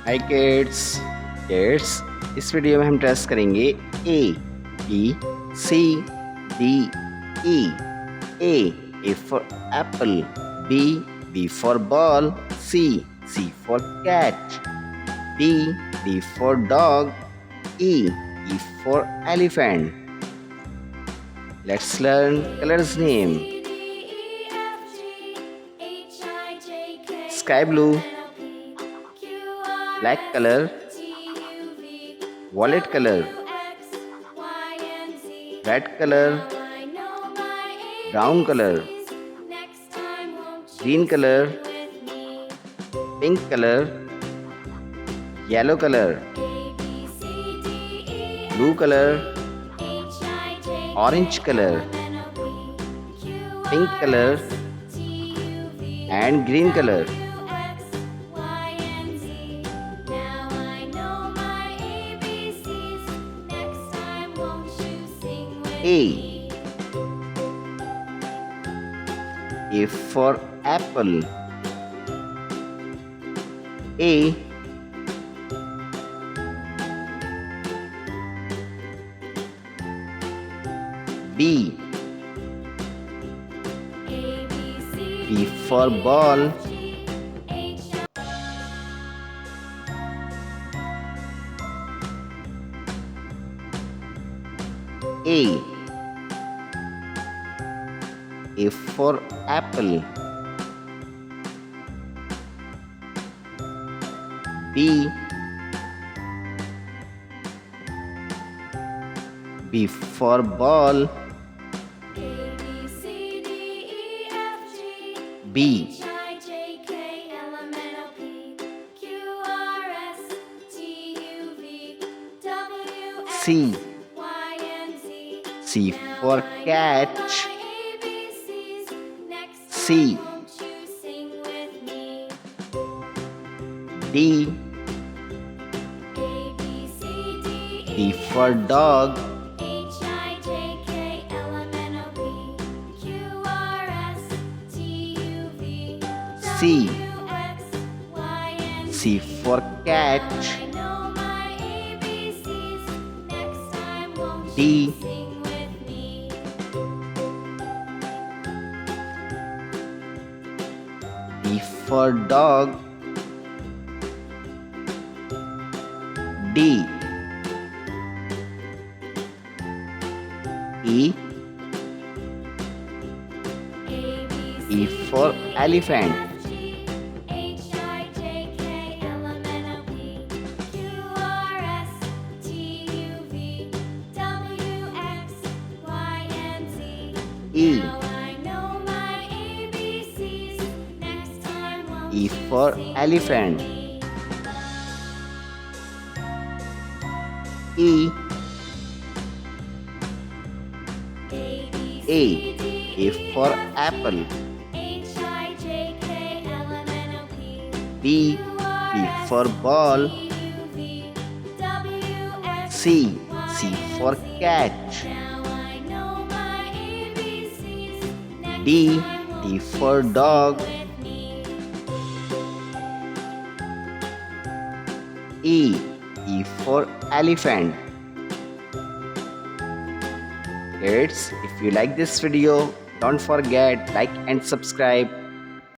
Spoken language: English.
हाय kids. इस video में हम टेस्ट करेंगे A B C D E. A for apple, B for ball, C for cat, D for dog, E for elephant. Let's learn colors name. Sky blue, black color, violet color, red color, brown color, green color, pink color, yellow color, blue color, orange color, pink color and green color. A for apple. A B for ball. A for apple. B for ball. B C for cat. C D for dog. C for cat. D for dog. D E for elephant. E for elephant. A for apple. B for ball. C for cat. D for dog. E for elephant. Kids, if you like this video, don't forget like and subscribe.